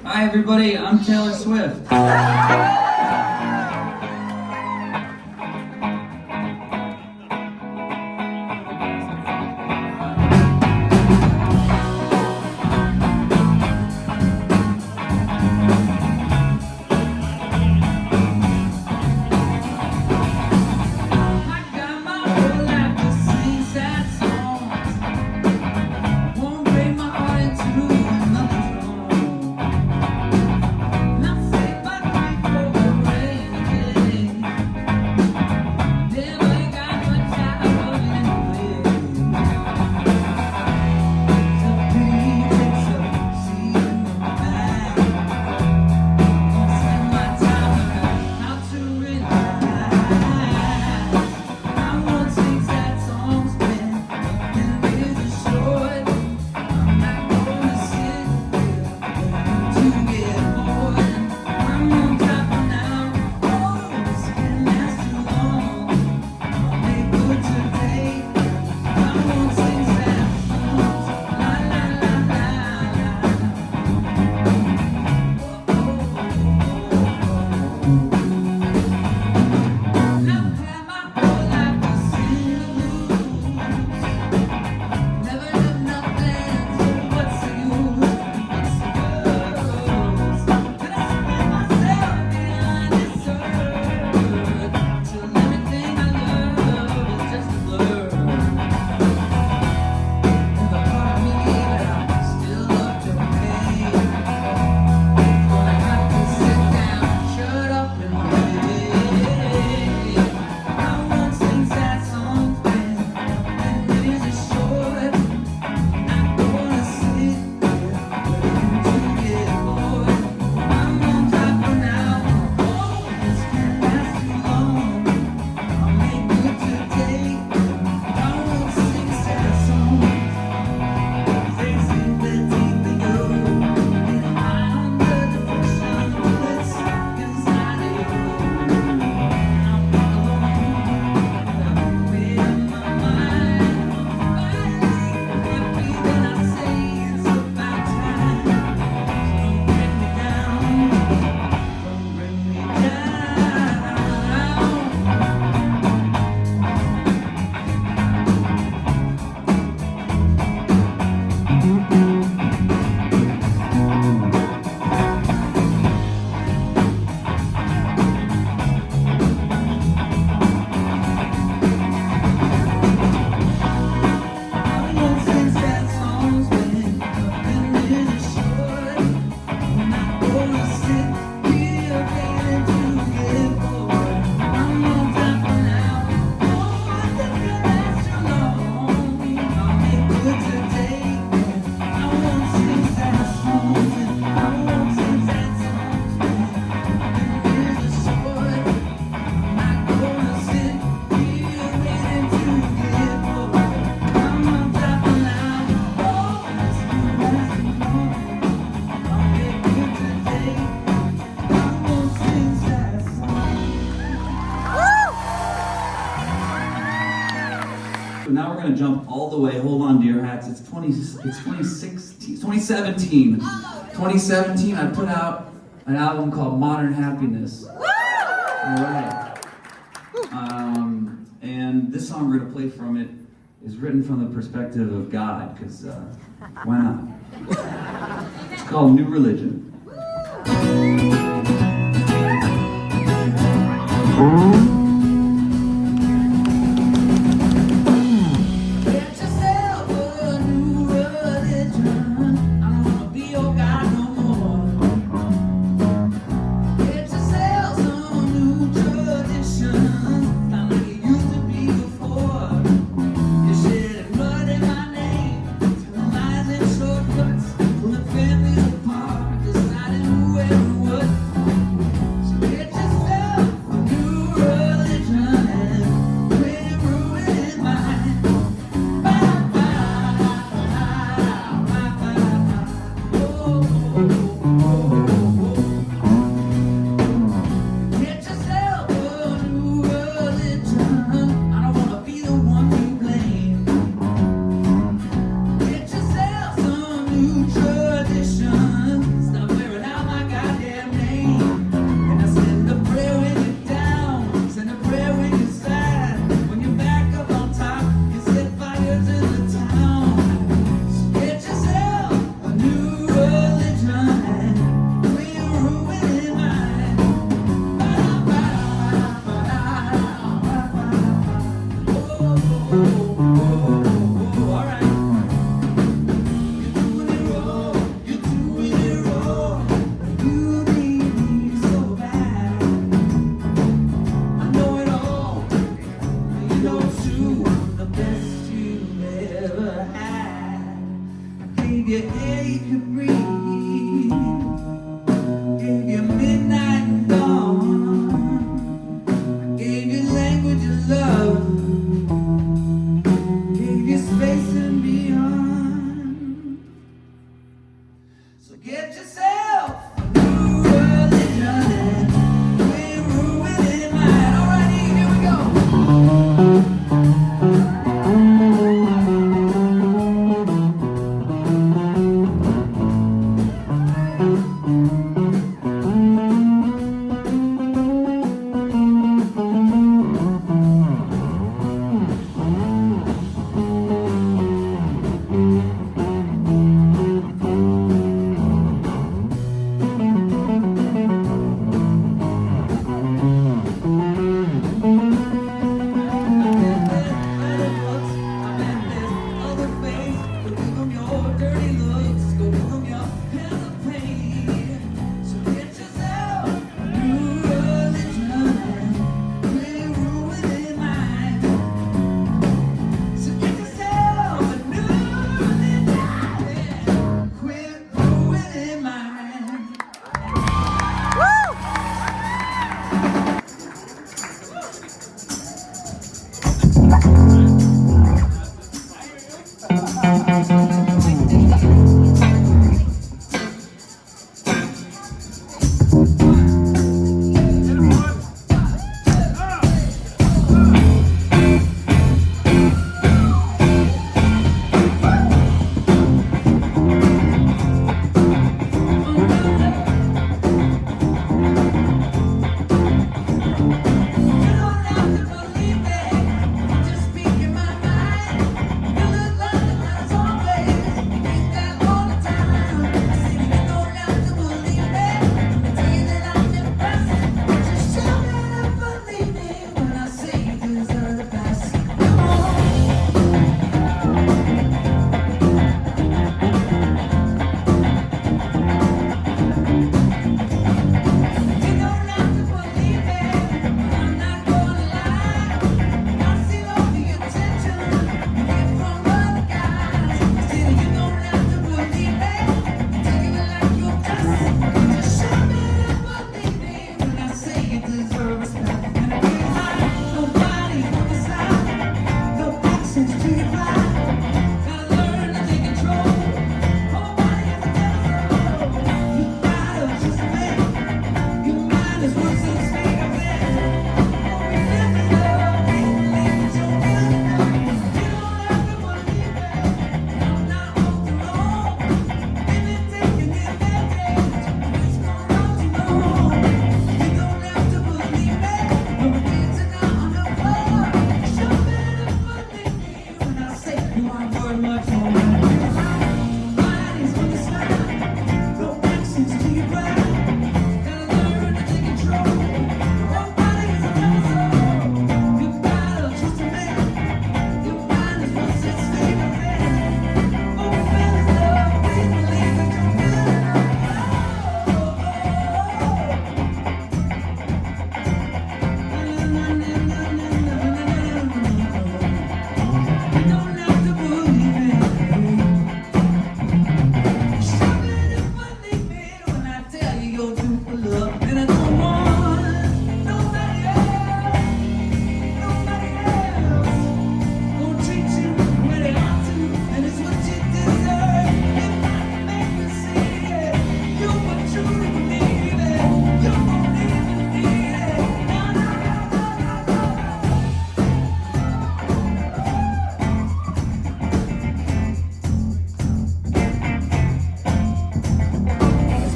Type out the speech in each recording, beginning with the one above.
Hi everybody, I'm Taylor Swift. Now we're going to jump all the way. Hold on to your hats. It's 2017. 2017, I put out an album called Modern Happiness. All right. And this song we're going to play from it is written from the perspective of God, because why not? It's called New Religion. Deciding who and what. So get yourself a new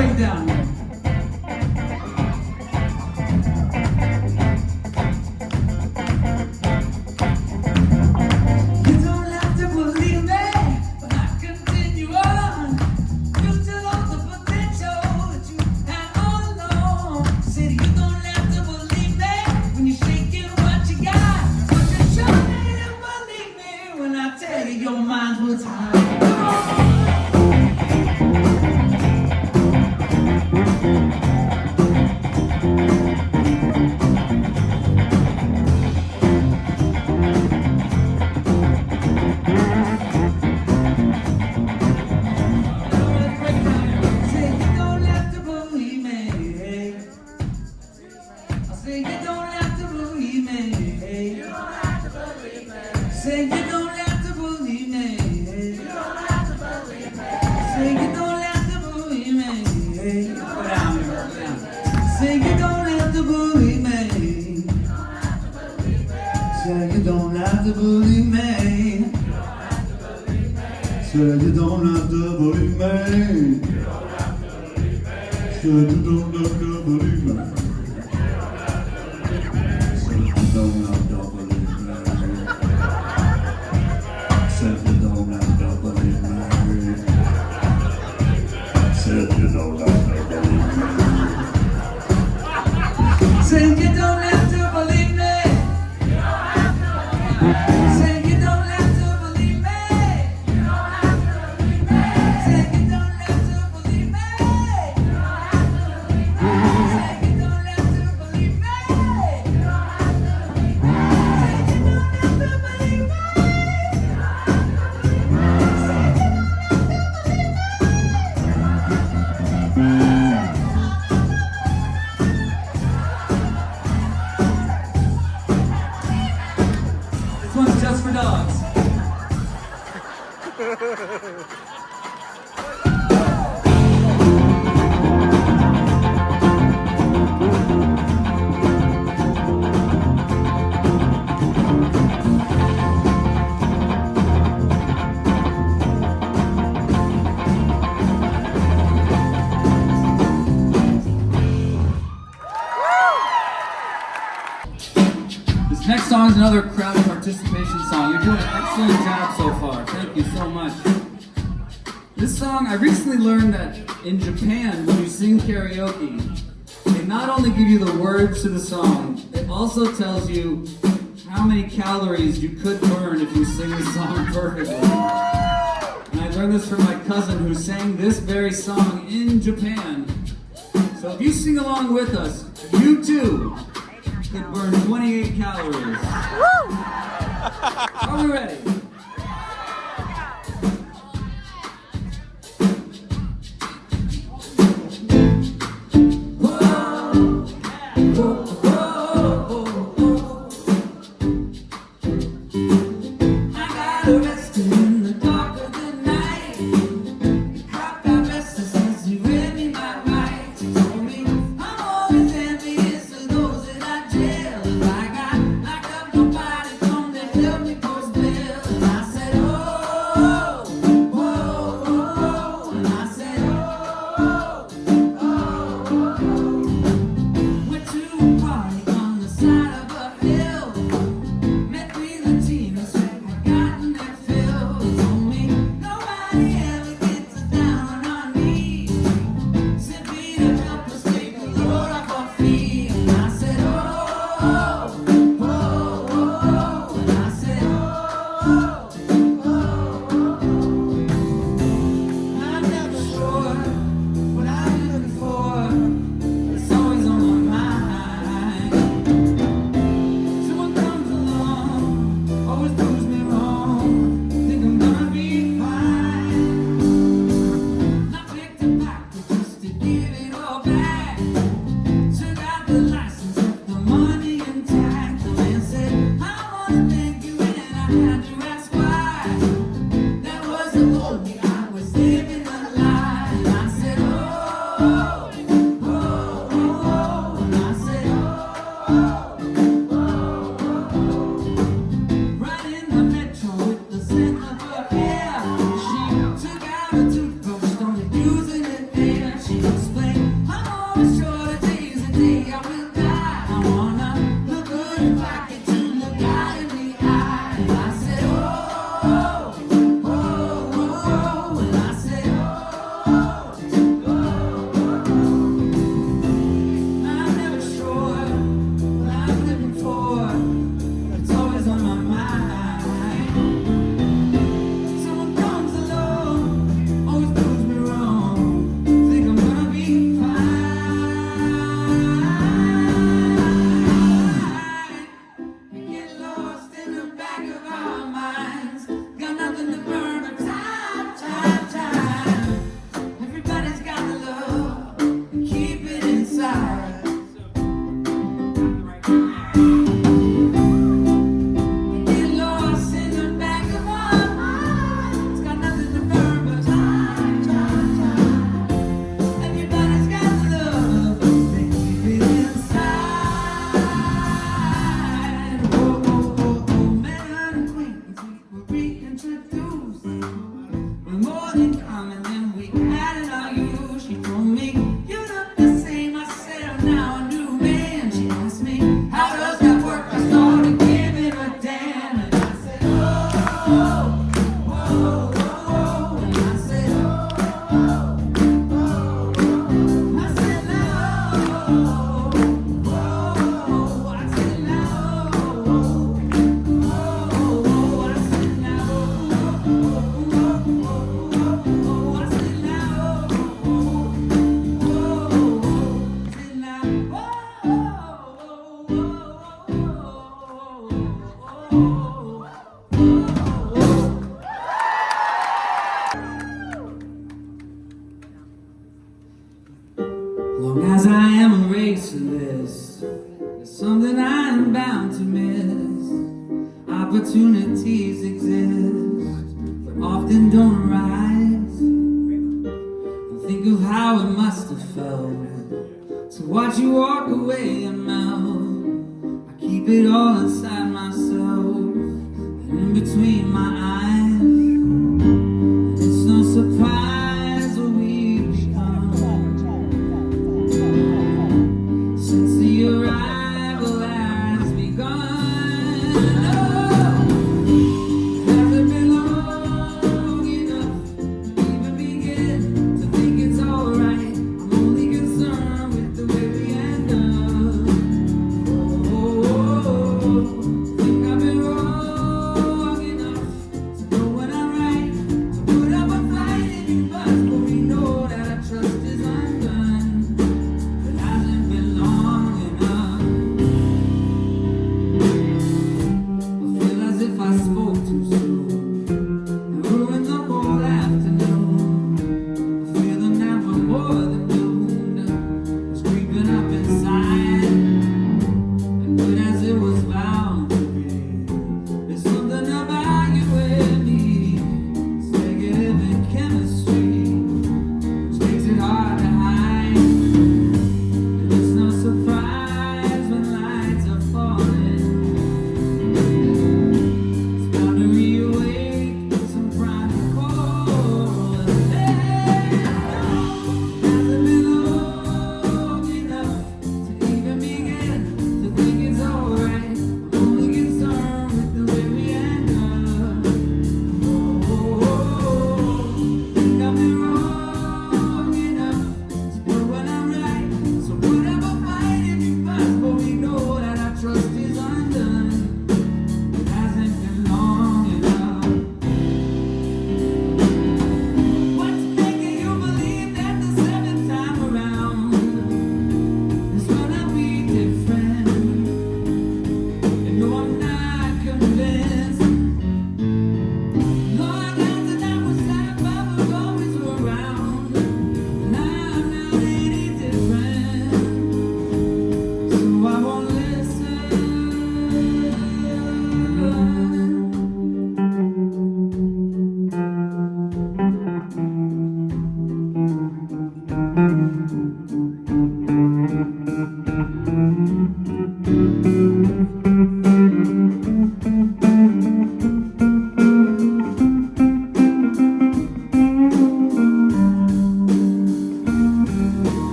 break down here. You don't have to believe me, but I continue on. You still hold the potential that you had all along. Said you don't have to believe me when you're shaking what you got, but you sure need to believe me when I tell you your mind was high. Say you don't have to believe me. You don't have to believe me. Say you don't have to believe me. You don't have to believe me. Say you don't have to believe me. Go down here, go down. Say you don't have to believe me. Say you don't have to believe me. Say you don't have to believe me. Say you don't have to believe me. Say you don't have to believe me. Say you don't have to believe me. Say you don't have to believe me. Say you don't have to believe me. This one's just for dogs. This next song is another crowd participation song. You're doing an excellent job so far. Thank you so much. This song, I recently learned that in Japan, when you sing karaoke, they not only give you the words to the song, it also tells you how many calories you could burn if you sing the song perfectly. And I learned this from my cousin who sang this very song in Japan. So if you sing along with us, you too could burn 28 calories. Are we ready? I got arrested in the dark of the night. The cop got restless since he read me my rights. He told me I'm always envious of those that I jail. If I got locked up, nobody come to help me post bail. Long as I am erasing this, there's something I am bound to miss. Opportunities exist, but often don't arise. And think of how it must have felt to watch you walk away and melt. I keep it all inside myself and in between my eyes. And it's no surprise what we've become since the arrival has begun.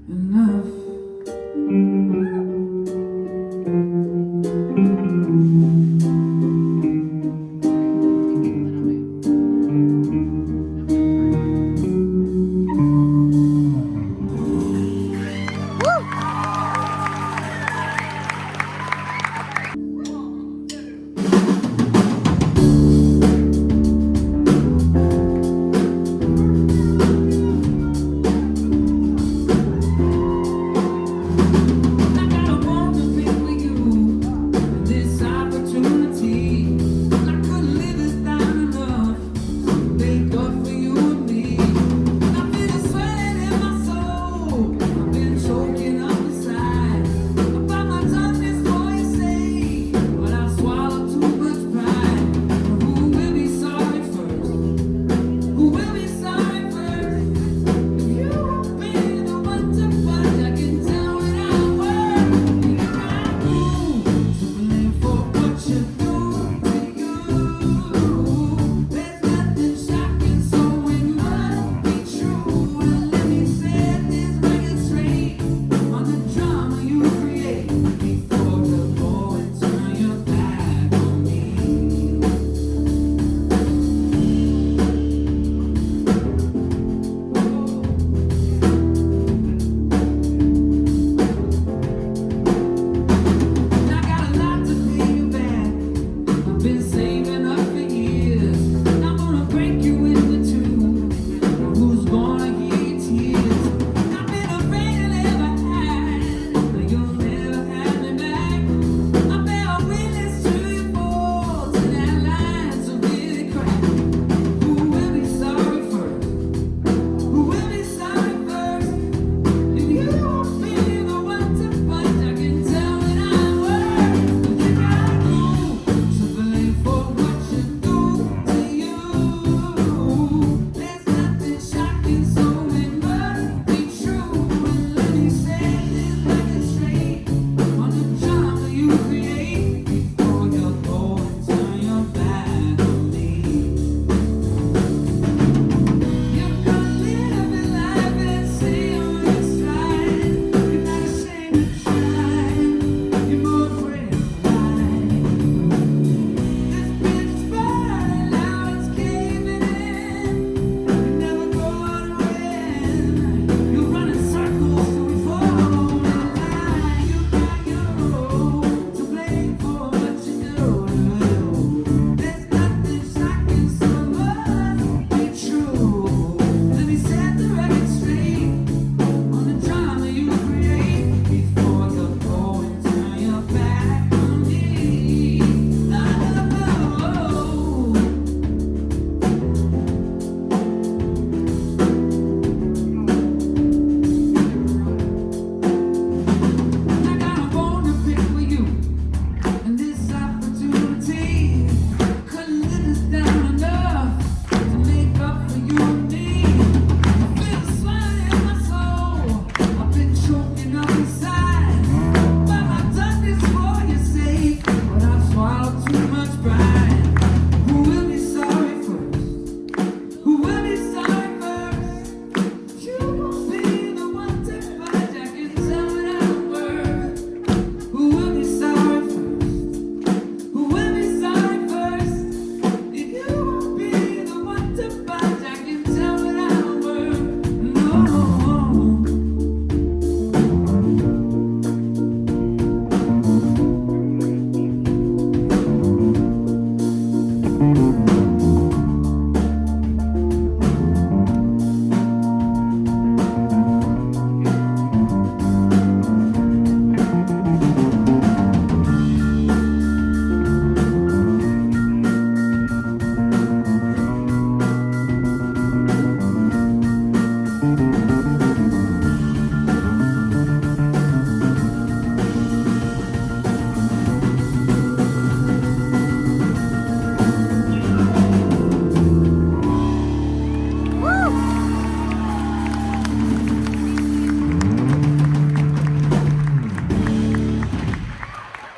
And